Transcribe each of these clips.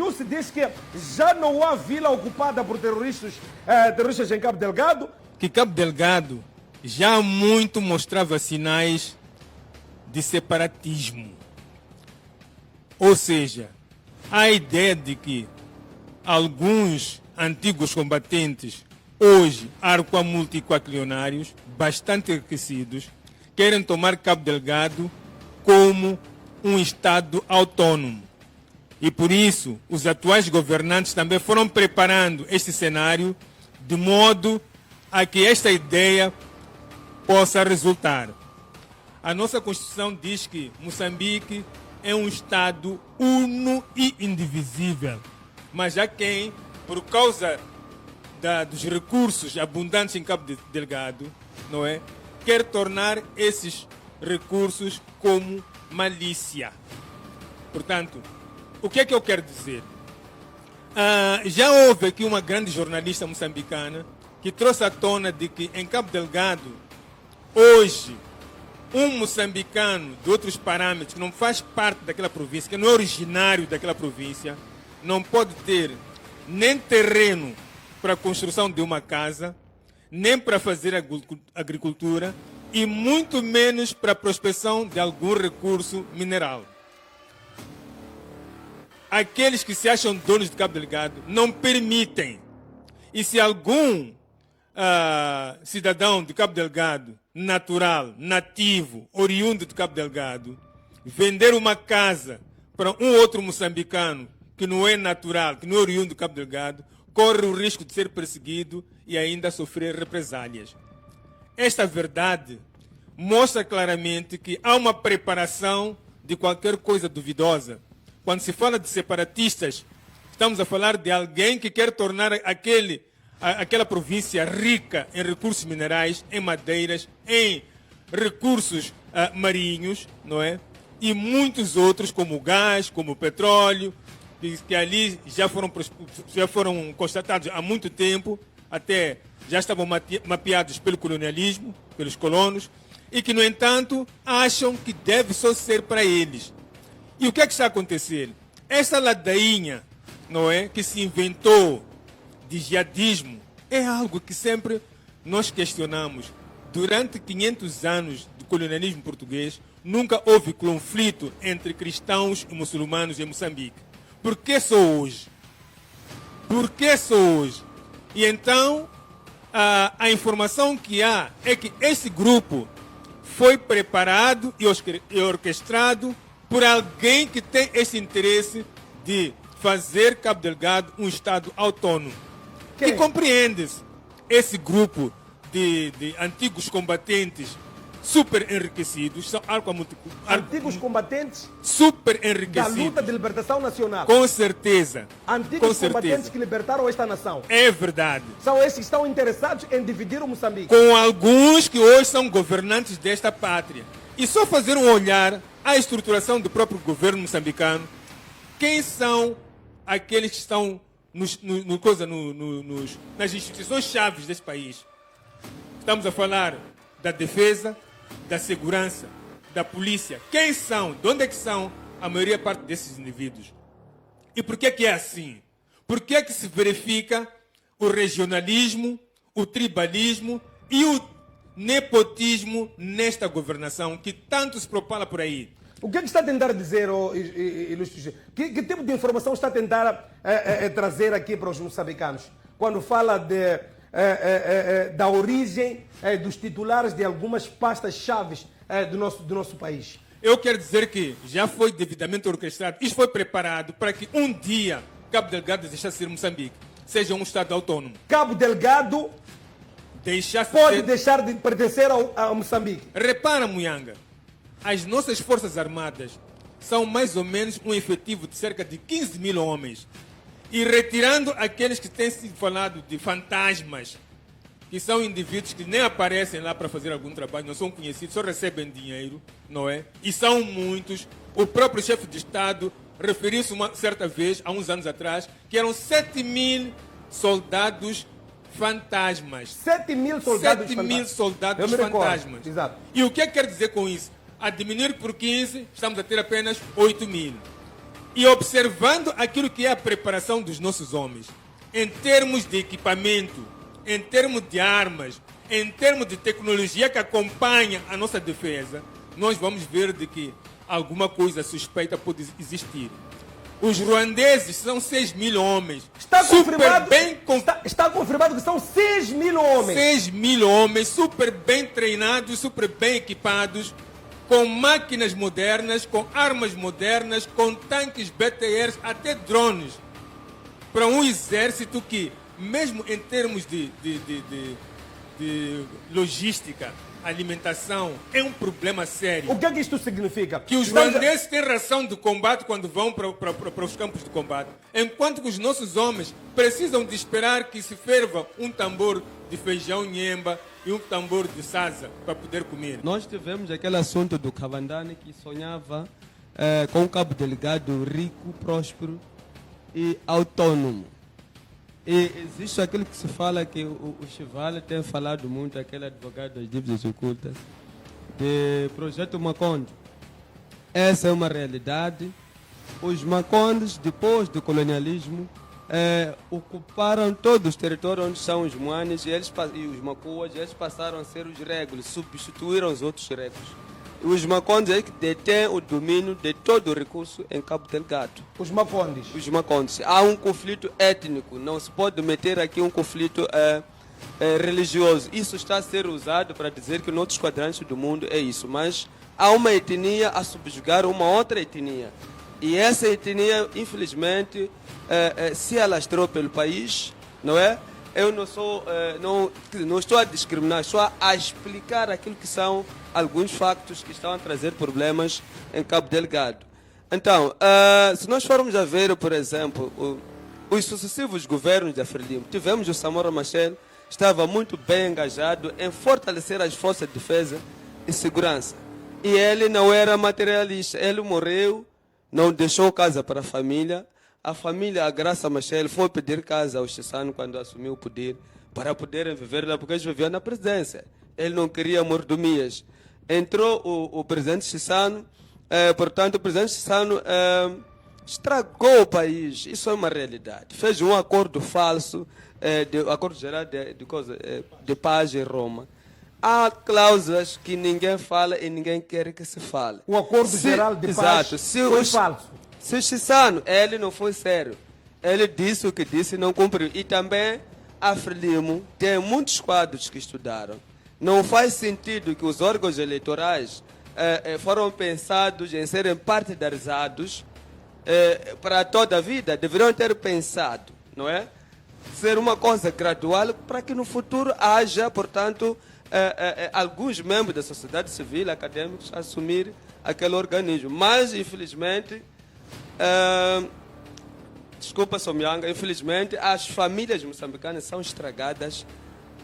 Nussi disse que já não há vila ocupada por terroristas em Cabo Delgado. Que Cabo Delgado já há muito mostrava sinais de separatismo. Ou seja, a ideia de que alguns antigos combatentes, hoje arco-multiquaquilionários, bastante enriquecidos, querem tomar Cabo Delgado como um Estado autônomo. E por isso, os atuais governantes também foram preparando este cenário de modo a que esta ideia possa resultar. A nossa Constituição diz que Moçambique é um Estado uno e indivisível. Mas há quem, por causa dos recursos abundantes em Cabo Delgado, não é, quer tornar esses recursos como malícia. Portanto, o que é que eu quero dizer? Já houve aqui uma grande jornalista moçambicana que trouxe à tona de que em Cabo Delgado, hoje, um moçambicano de outros parâmetros, que não faz parte daquela província, que não é originário daquela província, não pode ter nem terreno para a construção de uma casa, nem para fazer agricultura, e muito menos para a prospecção de algum recurso mineral. Aqueles que se acham donos de Cabo Delgado não permitem. E se algum cidadão de Cabo Delgado, natural, nativo, oriundo de Cabo Delgado, vender uma casa para um outro moçambicano que não é natural, que não é oriundo de Cabo Delgado, corre o risco de ser perseguido e ainda sofrer represálias. Esta verdade mostra claramente que há uma preparação de qualquer coisa duvidosa. Quando se fala de separatistas, estamos a falar de alguém que quer tornar aquela província rica em recursos minerais, em madeiras, em recursos marinhos, não é? E muitos outros, como o gás, como o petróleo, que ali já foram constatados há muito tempo, até já estavam mapeados pelo colonialismo, pelos colonos, e que, no entanto, acham que deve só ser para eles. E o que é que está a acontecer? Essa ladainha, não é, que se inventou de jihadismo, é algo que sempre nós questionamos. Durante 500 anos do colonialismo português, nunca houve conflito entre cristãos e muçulmanos em Moçambique. Por que só hoje? Por que só hoje? E então, a informação que há é que esse grupo foi preparado e orquestrado por alguém que tem esse interesse de fazer Cabo Delgado um Estado autônomo. Quem? E compreende-se esse grupo de antigos combatentes super enriquecidos, são Antigos combatentes super da enriquecidos. luta de libertação nacional. Com certeza. Antigos Com combatentes certeza. que libertaram esta nação. É verdade. São esses que estão interessados em dividir o Moçambique. Com alguns que hoje são governantes desta pátria. E só fazer um olhar à estruturação do próprio governo moçambicano, quem são aqueles que estão nas instituições chaves deste país. Estamos a falar da defesa, da segurança, da polícia. Quem são? De onde é que são a maioria parte desses indivíduos? E por que é assim? Por que se verifica o regionalismo, o tribalismo e o nepotismo nesta governação que tanto se propala por aí? O que é que está a tentar dizer, Ilustre? Que tipo de informação está a tentar trazer aqui para os moçambicanos? Quando fala da origem dos titulares de algumas pastas chaves do nosso país. Eu quero dizer que já foi devidamente orquestrado, isto foi preparado para que um dia Cabo Delgado deixasse de ser Moçambique, seja um Estado autônomo. Cabo Delgado pode deixar de pertencer a Moçambique. Repara, Muyanga, as nossas Forças Armadas são mais ou menos um efetivo de cerca de 15 mil homens. E retirando aqueles que têm sido falado de fantasmas, que são indivíduos que nem aparecem lá para fazer algum trabalho, não são conhecidos, só recebem dinheiro, não é? E são muitos. O próprio chefe de Estado referiu-se uma certa vez, há uns anos atrás, que eram 7 mil soldados fantasmas. 7 mil soldados 7 mil soldados Eu me recordo. fantasmas. Exato. E o que é que quer dizer com isso? A diminuir por 15, estamos a ter apenas 8 mil. E observando aquilo que é a preparação dos nossos homens, em termos de equipamento, em termos de armas, em termos de tecnologia que acompanha a nossa defesa, nós vamos ver de que alguma coisa suspeita pode existir. Os ruandeses são 6 mil homens. Está super confirmado, bem está confirmado que são 6 mil homens. 6 mil homens super bem treinados, super bem equipados, com máquinas modernas, com armas modernas, com tanques BTRs, até drones. Para um exército que, mesmo em termos de logística, alimentação, é um problema sério. O que é que isto significa? Que os ruandeses têm ração de combate quando vão para os campos de combate, enquanto que os nossos homens precisam de esperar que se ferva um tambor de feijão nhemba e um tambor de sasa para poder comer. Nós tivemos aquele assunto do Cavandani que sonhava com um Cabo Delgado rico, próspero e autônomo. E existe aquilo que se fala que o Chivale tem falado muito, aquele advogado das dívidas ocultas, de projeto Macondo. Essa é uma realidade. Os Macondes, depois do colonialismo, ocuparam todos os territórios onde são os Moanes e os Macuas, eles passaram a ser os régulos, substituíram os outros régulos. Os Macondes é que detêm o domínio de todo o recurso em Cabo Delgado. Os Macondes. Os Macondes. Há um conflito étnico, não se pode meter aqui um conflito religioso. Isso está a ser usado para dizer que em outros quadrantes do mundo é isso, mas há uma etnia a subjugar uma outra etnia. E essa etnia, infelizmente, se alastrou pelo país, não é? Eu não estou a discriminar, estou a explicar aquilo que são alguns factos que estão a trazer problemas em Cabo Delgado. Então, se nós formos a ver, por exemplo, os sucessivos governos da Frelimo, tivemos o Samora Machel, estava muito bem engajado em fortalecer as forças de defesa e segurança. E ele não era materialista, ele morreu, não deixou casa para a família. A família, a Graça Machel, foi pedir casa ao Chissano quando assumiu o poder, para poderem viver lá, porque eles viviam na presidência. Ele não queria mordomias. Entrou o presidente Chissano, portanto, o presidente Chissano estragou o país. Isso é uma realidade. Fez um acordo falso, acordo geral de paz em Roma. Há cláusulas que ninguém fala e ninguém quer que se fale. O acordo geral de paz foi falso. Se o Chissano, ele não foi sério. Ele disse o que disse e não cumpriu. E também a Frelimo tem muitos quadros que estudaram. Não faz sentido que os órgãos eleitorais foram pensados em serem partidarizados para toda a vida. Deveriam ter pensado, não é? Ser uma coisa gradual para que no futuro haja, portanto, alguns membros da sociedade civil, acadêmicos, assumir aquele organismo. Mas, infelizmente, desculpa, Somianga, infelizmente, as famílias moçambicanas são estragadas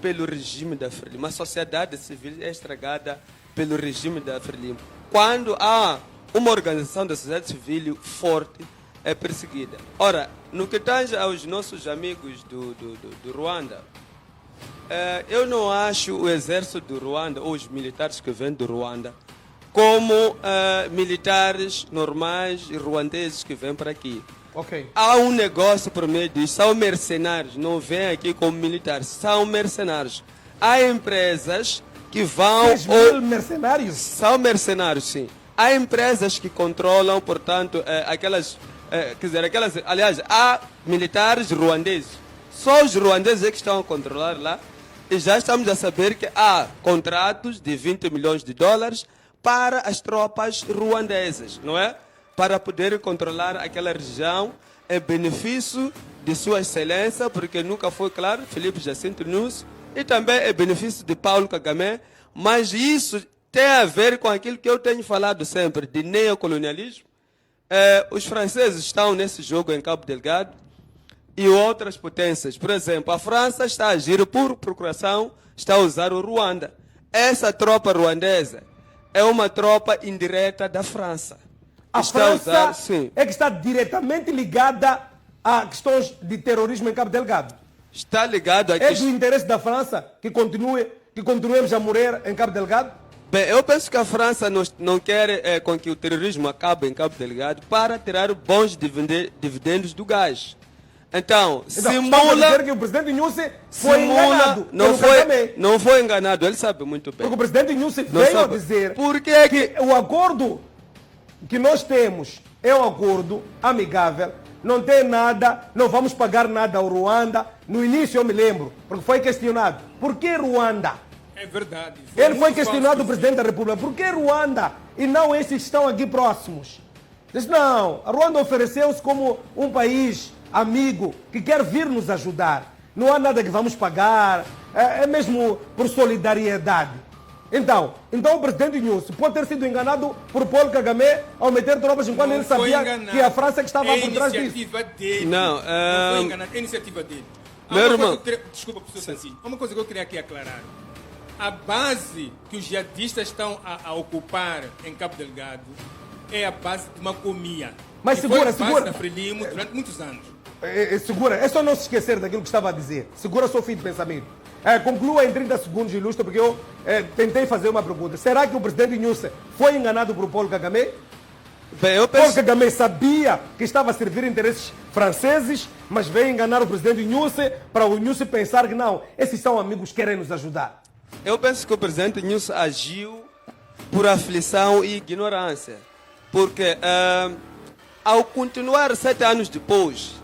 pelo regime da Frelimo. A sociedade civil é estragada pelo regime da Frelimo. Quando há uma organização da sociedade civil forte, é perseguida. Ora, no que tange aos nossos amigos do Ruanda, eu não acho o exército do Ruanda ou os militares que vêm do Ruanda como militares normais e ruandeses que vêm para aqui. Okay. Há um negócio por meio disso, são mercenários, não vêm aqui como militares, são mercenários. Há empresas que vão... 6 mil mercenários? São mercenários, sim. Há empresas que controlam, portanto, aliás, há militares ruandeses. Só os ruandeses é que estão a controlar lá. E já estamos a saber que há contratos de 20 milhões de dólares para as tropas ruandesas, não é? Para poderem controlar aquela região em benefício de Sua Excelência, porque nunca foi claro, Filipe Jacinto Nunes, e também é benefício de Paulo Kagame, mas isso tem a ver com aquilo que eu tenho falado sempre, de neocolonialismo. Os franceses estão nesse jogo em Cabo Delgado e outras potências. Por exemplo, a França está a agir por procuração, está a usar o Ruanda. Essa tropa ruandesa é uma tropa indireta da França. A França é que está diretamente ligada a questões de terrorismo em Cabo Delgado. Está ligado a É do interesse da França que continuemos a morrer em Cabo Delgado? Bem, eu penso que a França não quer com que o terrorismo acabe em Cabo Delgado para tirar bons dividendos do gás. Então, Estamos a simula... dizer que o presidente Inhosse foi enganado Não pelo Kagame. não foi enganado, ele sabe muito bem. Porque o presidente Inhosse Não veio a sabe. dizer Por que que o acordo que nós temos é um acordo amigável, não tem nada, não vamos pagar nada ao Ruanda. No início eu me lembro, porque foi questionado, por que Ruanda? É verdade. Ele foi muito questionado, o falso. presidente da República, por que Ruanda e não esses que estão aqui próximos? Disse, não, a Ruanda ofereceu-se como um país amigo que quer vir nos ajudar. Não há nada que vamos pagar, é mesmo por solidariedade. Então o presidente Inhosse pode ter sido enganado por Paul Kagame ao meter tropas enquanto ele Não foi sabia enganado. que a França que estava É por trás disso. iniciativa dele. Não, Não foi enganado, é iniciativa dele. Há Meu uma irmão. coisa que eu queria- Desculpa, professor Sancinho. Há uma coisa que eu queria aqui aclarar. A base que os jihadistas estão a ocupar em Cabo Delgado é a base de Macomia. Mas que segura, foi a base segura. da Frelimo durante muitos anos. Segura, é só não se esquecer daquilo que estava a dizer. Segura o seu fim de pensamento. Conclua em 30 segundos, ilustre, porque eu tentei fazer uma pergunta. Será que o presidente Inhosse foi enganado por Paul Kagame? Bem, eu Paul penso... Kagame sabia que estava a servir interesses franceses, mas veio enganar o presidente Inhosse para o Inhosse pensar que não, esses são amigos que querem nos ajudar. Eu penso que o presidente Inhosse agiu por aflição e ignorância. Porque ao continuar 7 anos depois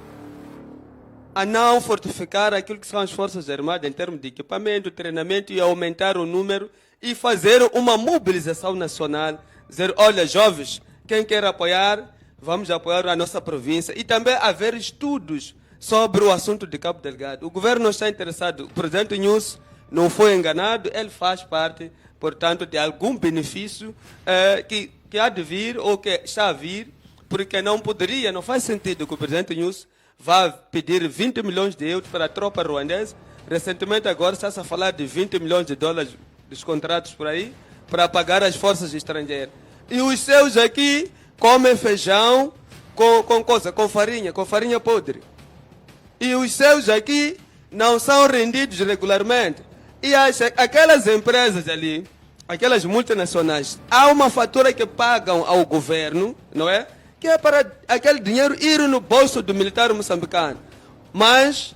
a não fortificar aquilo que são as Forças Armadas em termos de equipamento, treinamento e aumentar o número e fazer uma mobilização nacional, dizer, olha jovens, quem quer apoiar, vamos apoiar a nossa província e também haver estudos sobre o assunto de Cabo Delgado. O governo não está interessado, o presidente Inhosse não foi enganado, ele faz parte, portanto, de algum benefício que há de vir ou que está a vir, porque não faz sentido que o presidente Inhosse vá pedir 20 milhões de euros para a tropa ruandesa. Recentemente agora está-se a falar de 20 milhões de dólares dos contratos por aí, para pagar as forças estrangeiras. E os seus aqui comem feijão com farinha podre. E os seus aqui não são rendidos regularmente. E aquelas empresas ali, aquelas multinacionais, há uma fatura que pagam ao governo, não é? Que é para aquele dinheiro ir no bolso do militar moçambicano. Mas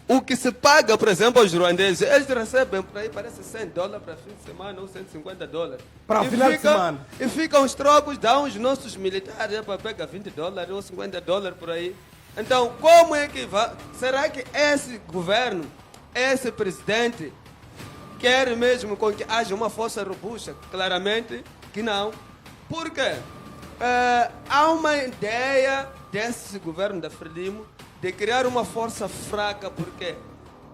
o que se paga, por exemplo, aos ruandeses, eles recebem por aí, parece $100 para fim de semana ou $150. Para o final de semana. E ficam os trocos, dão os nossos militares para pegar $20 ou $50 por aí. Então, como é que vai? Será que esse governo, esse presidente, quer mesmo com que haja uma força robusta? Claramente que não. Por quê? Há uma ideia desse governo da Frelimo de criar uma força fraca, porque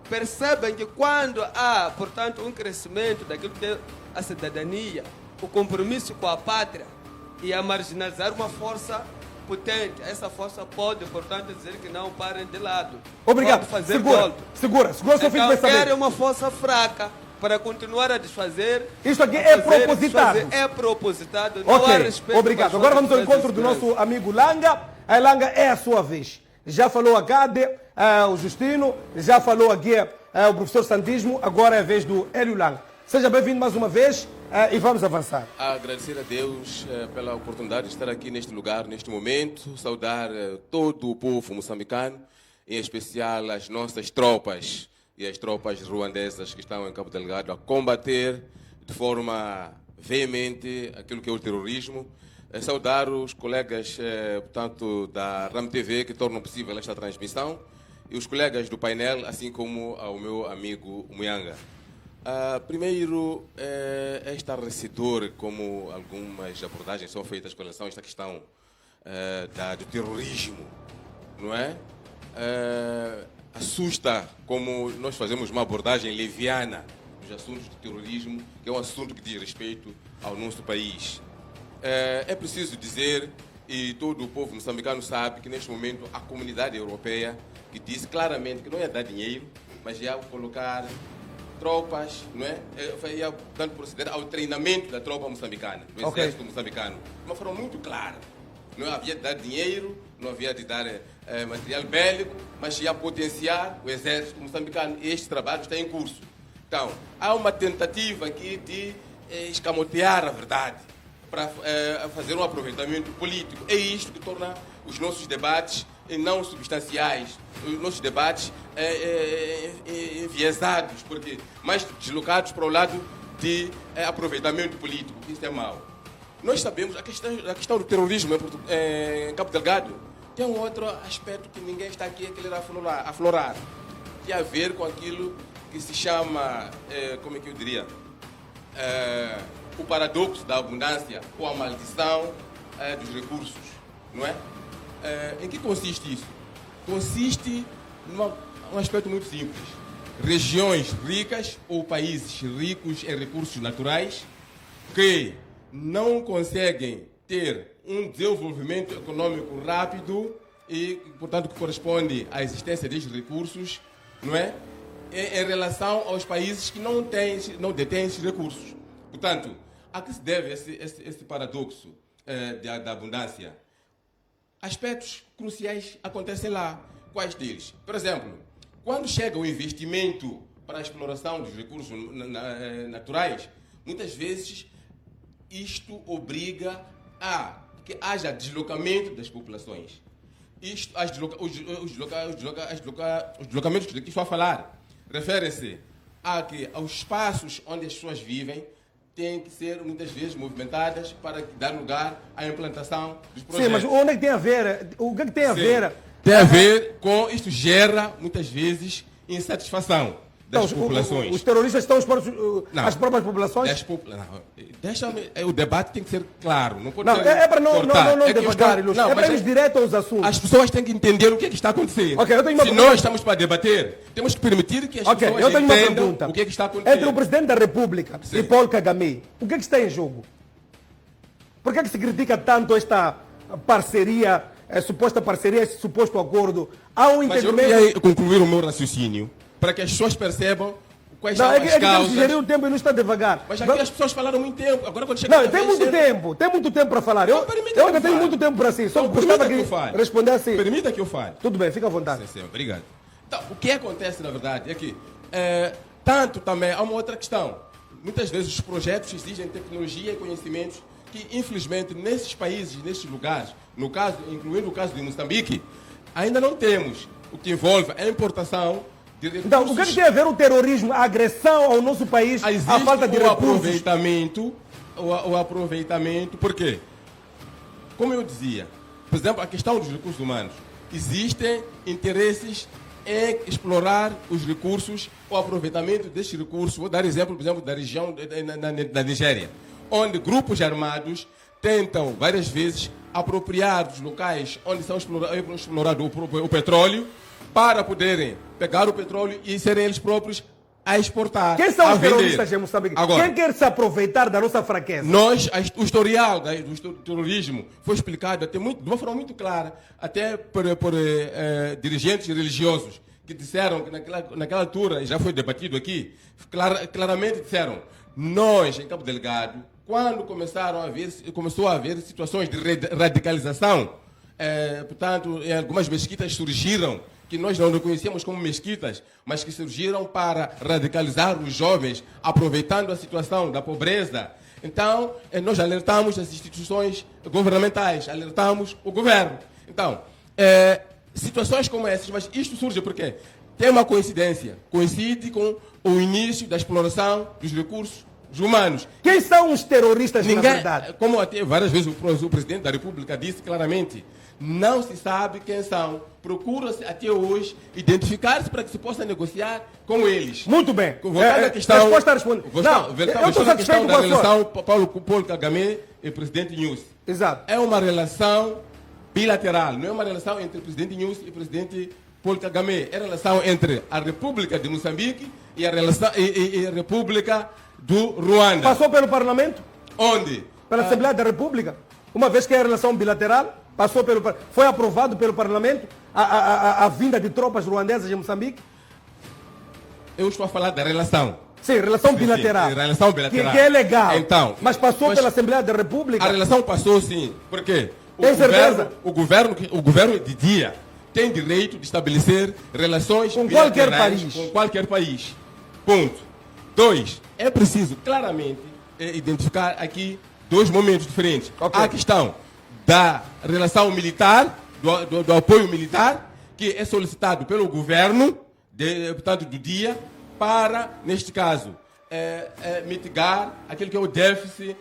percebem que quando há, portanto, um crescimento daquilo que é a cidadania, o compromisso com a pátria e a marginalizar uma força potente, essa força pode, portanto, dizer que não parem de lado. Obrigado. Pode fazer Segura golpe. o seu fim de Então, pensamento. querem uma força fraca para continuar a desfazer. Isto aqui a é fazer, propositado. desfazer. É propositado. Não há Ok, respeito obrigado. pelas Agora vamos ao forças encontro do de segurança. nosso amigo Langa. A Langa é a sua vez. Já falou a Cade, o Justino, já falou aqui o professor Santismo, agora é a vez do Hélio Langa. Seja bem-vindo mais uma vez e vamos avançar. Agradecer a Deus pela oportunidade de estar aqui neste lugar, neste momento, saudar todo o povo moçambicano, em especial as nossas tropas e as tropas ruandesas que estão em Cabo Delgado a combater de forma veemente aquilo que é o terrorismo. Saudar os colegas, portanto, da RAM TV que tornam possível esta transmissão e os colegas do painel, assim como ao meu amigo Muyanga. Primeiro, é estarrecedor como algumas abordagens são feitas com relação a esta questão do terrorismo, não é? Assusta como nós fazemos uma abordagem leviana dos assuntos de terrorismo, que é um assunto que diz respeito ao nosso país. É preciso dizer, e todo o povo moçambicano sabe, que neste momento a comunidade europeia que disse claramente que não ia dar dinheiro, mas ia colocar tropas, não é? Ia, portanto, proceder ao treinamento da tropa moçambicana, do exército moçambicano, de uma forma muito clara. Não havia de dar dinheiro, não havia de dar material bélico, mas ia potenciar o exército moçambicano. E este trabalho está em curso. Então, há uma tentativa aqui de escamotear a verdade, para fazer um aproveitamento político. É isto que torna os nossos debates não substanciais, os nossos debates enviesados, porque mais deslocados para o lado de aproveitamento político. Isso é mau. Nós sabemos a questão do terrorismo em Cabo Delgado tem um outro aspecto que ninguém está aqui a querer aflorar. Tem a ver com aquilo que se chama, como é que eu diria, o paradoxo da abundância ou a maldição dos recursos, não é? Em que consiste isso? Consiste num aspecto muito simples. Regiões ricas ou países ricos em recursos naturais que não conseguem ter um desenvolvimento econômico rápido e, portanto, que corresponde à existência destes recursos, não é? Em relação aos países que não detêm esses recursos. Portanto, a que se deve esse paradoxo da abundância? Aspectos cruciais acontecem lá. Quais deles? Por exemplo, quando chega o investimento para a exploração dos recursos naturais, muitas vezes isto obriga a que haja deslocamento das populações. Os deslocamentos que estou a falar referem-se aos espaços onde as pessoas vivem, têm que ser muitas vezes movimentadas para dar lugar à implantação dos projetos. Sim, mas onde é que tem a ver? O que é que tem a ver? Tem a ver com isto gera muitas vezes insatisfação das Então, populações. os terroristas estão expostos às próprias populações? Deixa-me, o debate tem que ser claro. Não pode Não, ser é para não cortar. devagar, Não, é para mas irmos direto aos assuntos. as pessoas têm que entender o que é que está acontecendo. Ok, eu tenho uma Se pergunta. nós estamos para debater, temos que permitir que as Ok, pessoas eu tenho uma entendam pergunta. o que é que está acontecendo. Entre o Presidente da República Sim. e Paul Kagame, o que é que está em jogo? Por que é que se critica tanto esta parceria, suposta parceria, esse suposto acordo? Há um Mas eu entendimento... queria concluir o meu raciocínio para que as pessoas percebam quais Não, são é as que tem que causas. gerir o tempo e não está devagar. Mas aqui as pessoas falaram muito tempo. Agora quando chega Não, a tem vez, muito tempo. Tem muito tempo para falar. Eu permita ainda que eu tenho fale. muito tempo para si. Só Então, gostava permita que eu que fale. respondesse. Permita que eu fale. Tudo bem, fica à vontade. Sim, obrigado. Então, o que acontece, na verdade, é que tanto também há uma outra questão. Muitas vezes os projetos exigem tecnologia e conhecimentos que, infelizmente, nesses países, nesses lugares, no caso, incluindo o caso de Moçambique, ainda não temos, o que envolve a importação de recursos. Então, o que é que tem a ver o terrorismo, a agressão ao nosso país, Existe a falta de o recursos? aproveitamento, por quê? Como eu dizia, por exemplo, a questão dos recursos humanos. Existem interesses em explorar os recursos, o aproveitamento destes recursos. Vou dar exemplo, por exemplo, da região da Nigéria, onde grupos armados tentam várias vezes apropriar dos locais onde são explorado o petróleo para poderem pegar o petróleo e serem eles próprios a exportar. Quem são a os vender. terroristas em Moçambique? Agora, Quem quer se aproveitar da nossa fraqueza? o historial do terrorismo foi explicado de uma forma muito clara, até por dirigentes religiosos, que disseram que naquela altura, já foi debatido aqui, claramente disseram, nós, em Cabo Delgado, quando começou a haver situações de radicalização, portanto, em algumas mesquitas surgiram, que nós não reconhecemos como mesquitas, mas que surgiram para radicalizar os jovens, aproveitando a situação da pobreza. Então, nós alertamos as instituições governamentais, alertamos o governo. Então, situações como essas, mas isto surge porque tem uma coincidência, coincide com o início da exploração dos recursos humanos. Quem são os terroristas, na verdade? Como até várias vezes o Presidente da República disse claramente, não se sabe quem são. Procura-se até hoje identificar-se para que se possa negociar com eles. Muito bem. Voltando à questão, resposta a responder. Não, eu estou à questão satisfeito da com a sua... relação Paulo Kagame e Presidente Nyusi. Exato. É uma relação bilateral, não é uma relação entre o Presidente Nyusi e o Presidente Paul Kagame. É a relação entre a República de Moçambique e a República do Ruanda. Passou pelo Parlamento? Onde? Pela Assembleia da República? Uma vez que é a relação bilateral, foi aprovado pelo Parlamento a vinda de tropas ruandesas em Moçambique? Eu estou a falar da relação. Sim, relação bilateral. Sim, relação bilateral. Que é legal. Então, mas passou pela Assembleia da República? A relação passou sim. Por quê? Tem certeza? O governo de dia tem direito de estabelecer relações com qualquer bilaterais país. Com qualquer país. Ponto. 2. É preciso claramente identificar aqui dois momentos diferentes. Ok. Há a questão da relação militar, do apoio militar, que é solicitado pelo governo, portanto, do dia, para, neste caso, mitigar aquilo que é o déficit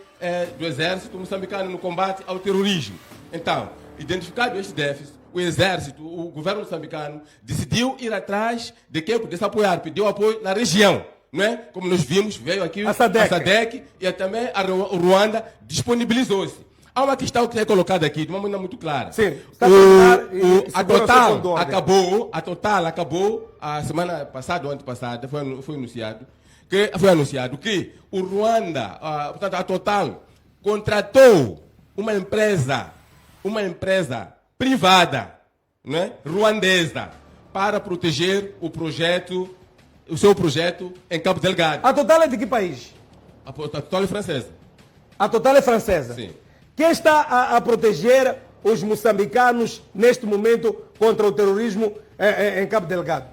do exército moçambicano no combate ao terrorismo. Então, identificado este déficit, o exército, o governo moçambicano, decidiu ir atrás de quem pudesse apoiar, pediu apoio na região. Não é? Como nós vimos, veio aqui A SADC e também a Ruanda disponibilizou-se. Há uma questão que é colocada aqui de uma maneira muito clara. Sim, está a terminar e a segura Total o seu ponto de ordem. acabou a semana passada ou antepassada, foi anunciado que o Ruanda, portanto, a Total contratou uma empresa privada, né, ruandesa, para proteger o seu projeto em Cabo Delgado. A Total é de que país? A Total é francesa. A Total é francesa. Sim. Quem está a proteger os moçambicanos neste momento contra o terrorismo em Cabo Delgado?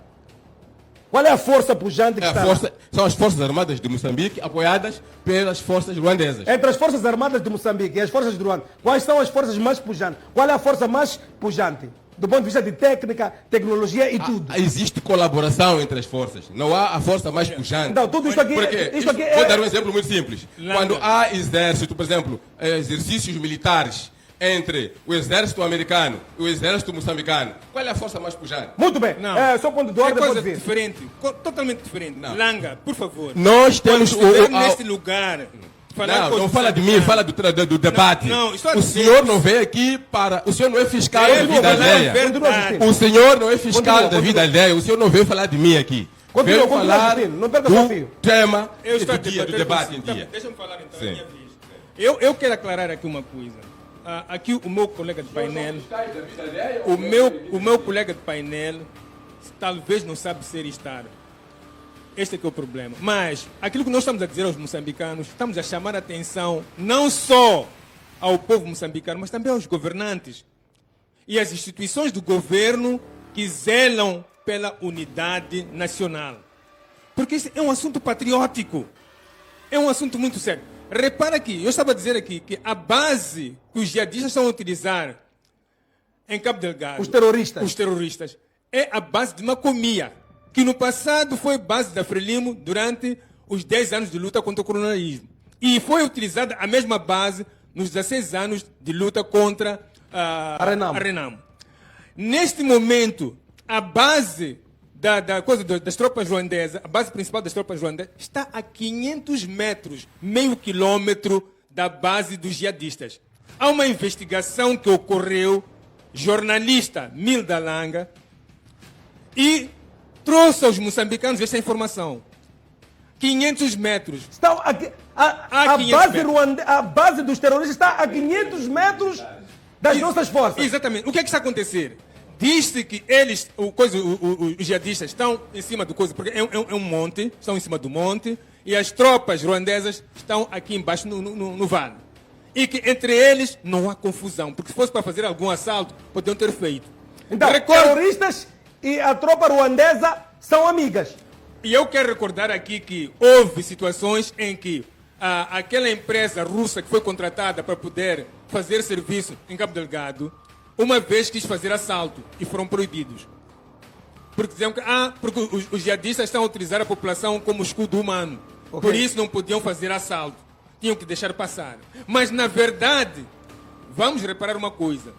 Qual é a força pujante que está lá? São as Forças Armadas de Moçambique, apoiadas pelas forças ruandesas. Entre as Forças Armadas de Moçambique e as Forças de Ruanda, quais são as forças mais pujantes? Qual é a força mais pujante? Do ponto de vista de técnica, tecnologia e tudo. Existe colaboração entre as forças. Não há a força mais pujante. Então, tudo isto aqui, Porque isto aqui vou dar um exemplo muito simples. Langa. Quando há exército, por exemplo, exercícios militares entre o exército americano e o exército moçambicano, qual é a força mais pujante? Muito bem. Não. Seu ponto de É ordem coisa pode vir. diferente, totalmente diferente. Não. Langa, por favor. Nós temos Quando estiver neste lugar, falar com não os fala de mim, moçambicanos. fala do debate. não, estou a o dizer- senhor não veio aqui para. O senhor não é fiscal da Eu vou vida falar a alheia. verdade. O senhor não é fiscal Continua, da vida alheia. O senhor não veio falar de mim aqui. Continua, veio continua, falar Justino, não perca seu fio. do tema Eu estou a do dia, do debater debate com- em dia. Deixa-me falar então, Sim. a minha vez. Eu quero aclarar aqui uma coisa. Aqui o meu colega de painel, o meu colega de painel, talvez não sabe ser e estar. Este é que é o problema. Mas aquilo que nós estamos a dizer aos moçambicanos, estamos a chamar a atenção não só ao povo moçambicano, mas também aos governantes e às instituições do governo que zelam pela unidade nacional. Porque isso é um assunto patriótico. É um assunto muito sério. Repara aqui, eu estava a dizer aqui que a base que os jihadistas estão a utilizar em Cabo Delgado, Os terroristas, é a base de Macomia, que no passado foi base da Frelimo durante os 10 anos de luta contra o colonialismo. E foi utilizada a mesma base nos 16 anos de luta contra a Renamo. Neste momento, a base das tropas ruandesas, a base principal das tropas ruandesas, está a 500 metros, meio quilômetro da base dos jihadistas. Há uma investigação que ocorreu, jornalista Milda Langa, e trouxe aos moçambicanos esta informação. 500 metros. Estão aqui, a base dos terroristas está a 500 metros das nossas forças. Exatamente. O que é que está a acontecer? Diz-se que eles, os jihadistas, estão em cima do coisa, porque é um monte, estão em cima do monte, e as tropas ruandesas estão aqui embaixo no vale. E que entre eles não há confusão, porque se fosse para fazer algum assalto, podiam ter feito. Então, terroristas e a tropa ruandesa são amigas. E eu quero recordar aqui que houve situações em que aquela empresa russa que foi contratada para poder fazer serviço em Cabo Delgado, uma vez quis fazer assalto e foram proibidos. Porque diziam que porque os jihadistas estão a utilizar a população como escudo humano. Ok. Por isso não podiam fazer assalto. Tinham que deixar passar. Mas, na verdade, vamos reparar uma coisa.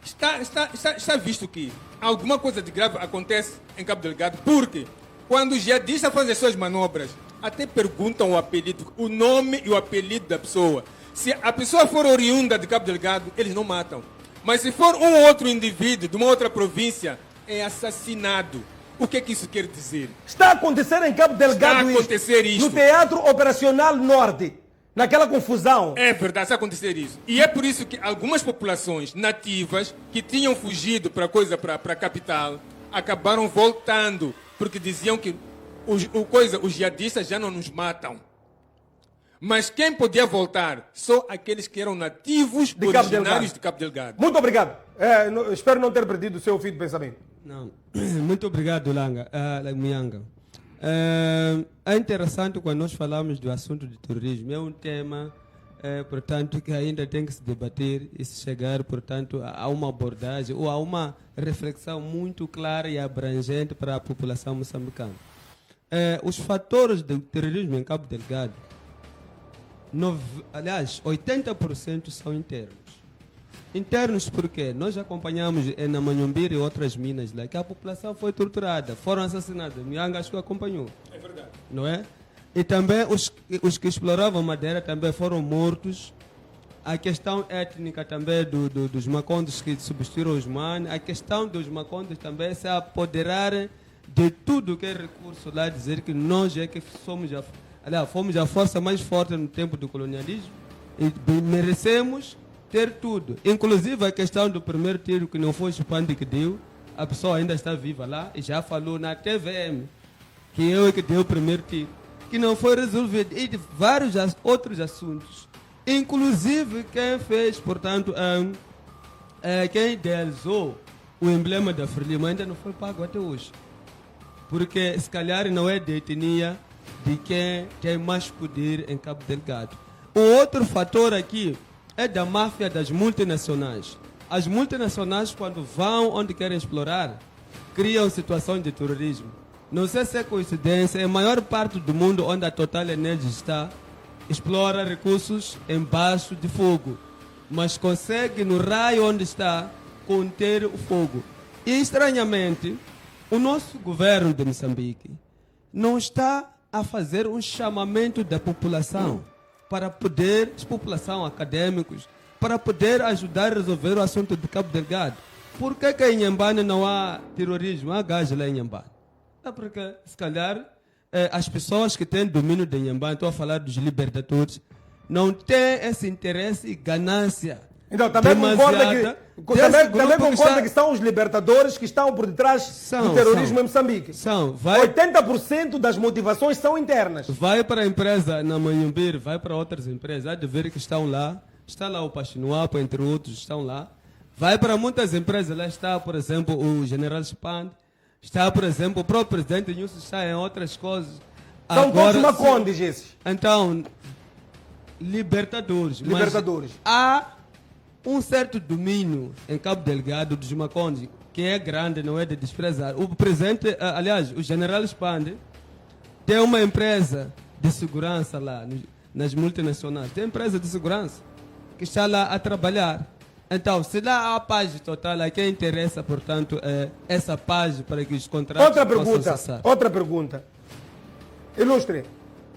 Está visto que alguma coisa de grave acontece em Cabo Delgado, porque quando os jihadistas fazem as suas manobras, até perguntam o apelido, o nome e o apelido da pessoa. Se a pessoa for oriunda de Cabo Delgado, eles não matam. Mas se for um outro indivíduo de uma outra província, é assassinado. O que é que isso quer dizer? Está a acontecer em Cabo Delgado Está a acontecer isto. no Teatro Operacional Norte, naquela confusão. É verdade, está a acontecer isso. E é por isso que algumas populações nativas que tinham fugido para a capital acabaram voltando, porque diziam que os jihadistas já não nos matam. Mas quem podia voltar? Só aqueles que eram nativos originários de Cabo Delgado. Muito obrigado. Espero não ter perdido o seu fio de pensamento. Não. Muito obrigado, Langa, Mianga. É interessante quando nós falamos do assunto de terrorismo. É um tema, portanto, que ainda tem que se debater e se chegar, portanto, a uma abordagem ou a uma reflexão muito clara e abrangente para a população moçambicana. Os fatores do terrorismo em Cabo Delgado, aliás, 80% são internos. Internos porque nós acompanhamos na Manhumbira e outras minas lá que a população foi torturada, foram assassinados. Mianga acho que acompanhou. É verdade. Não é? E também os que exploravam madeira também foram mortos. A questão étnica também dos macondes que substituíram os manos. A questão dos macondes também se apoderarem de tudo que é recurso lá, dizer que nós é que fomos a força mais forte no tempo do colonialismo e merecemos ter tudo. Inclusive a questão do primeiro tiro que não foi o Chupandi que deu, a pessoa ainda está viva lá e já falou na TVM que eu é que dei o primeiro tiro, que não foi resolvido, e de vários outros assuntos. Inclusive quem fez, portanto, quem idealizou o emblema da Frelimo ainda não foi pago até hoje. Porque se calhar não é de etnia de quem tem mais poder em Cabo Delgado. O outro fator aqui é da máfia das multinacionais. As multinacionais, quando vão onde querem explorar, criam situações de terrorismo. Não sei se é coincidência, a maior parte do mundo onde a Total Energy está, explora recursos embaixo de fogo, mas consegue no raio onde está conter o fogo. E estranhamente, o nosso governo de Moçambique não está a fazer um chamamento da população para poder, população, acadêmicos, para poder ajudar a resolver o assunto de Cabo Delgado. Por que em Inhambane não há terrorismo? Há gás lá em Inhambane. É porque, se calhar, as pessoas que têm domínio de Inhambane, estou a falar dos libertadores, não têm esse interesse e ganância. Então, também concorda que são os libertadores que estão por detrás do terrorismo em Moçambique? 80% das motivações são internas. Vai para a empresa na Manhumbir, vai para outras empresas, há de ver que estão lá. Está lá o Pachinuapo, entre outros, estão lá. Vai para muitas empresas, lá está, por exemplo, o General Spand, está, por exemplo, o próprio presidente Nilson, está em outras coisas. São todos macondes esses. Então, libertadores. Libertadores. Há um certo domínio em Cabo Delgado dos macondes, que é grande, não é de desprezar. O presidente, aliás, o General Spand, tem uma empresa de segurança lá, nas multinacionais. Tem empresa de segurança que está lá a trabalhar. Então, se lá há a paz total, a quem interessa, portanto, essa paz para que os contratos possam cessar. Outra pergunta. Ilustre,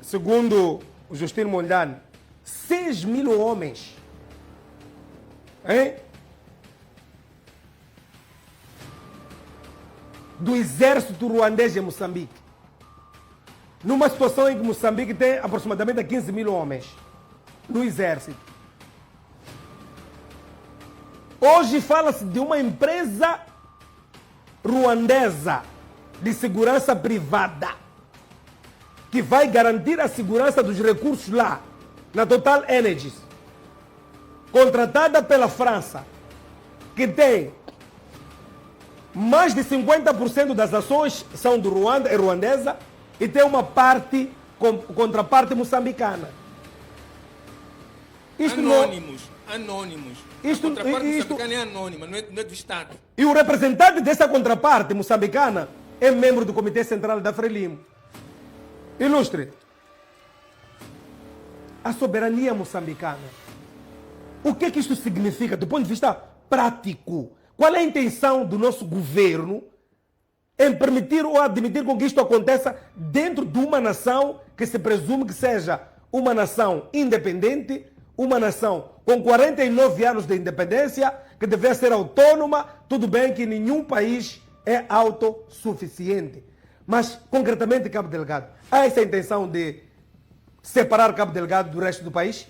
segundo o Justino Mondlane, 6 mil homens, hein, do exército ruandês em Moçambique, numa situação em que Moçambique tem aproximadamente 15 mil homens no exército. Hoje fala-se de uma empresa ruandesa de segurança privada que vai garantir a segurança dos recursos lá, na Total Energies, contratada pela França, que tem mais de 50% das ações são do Ruanda, é ruandesa, e tem uma parte, contraparte moçambicana. Anônimos. A contraparte moçambicana é anônima, não é do Estado. E o representante dessa contraparte moçambicana é membro do Comitê Central da Frelimo. Ilustre, a soberania moçambicana, o que isto significa do ponto de vista prático? Qual é a intenção do nosso governo em permitir ou admitir com que isto aconteça dentro de uma nação que se presume que seja uma nação independente, uma nação com 49 anos de independência, que deve ser autônoma? Tudo bem que nenhum país é autossuficiente, mas concretamente Cabo Delgado, há essa intenção de separar Cabo Delgado do resto do país?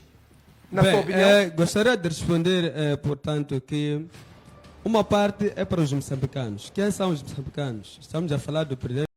Na sua opinião? Gostaria de responder, portanto, que uma parte é para os moçambicanos. Quem são os moçambicanos? Estamos a falar do presidente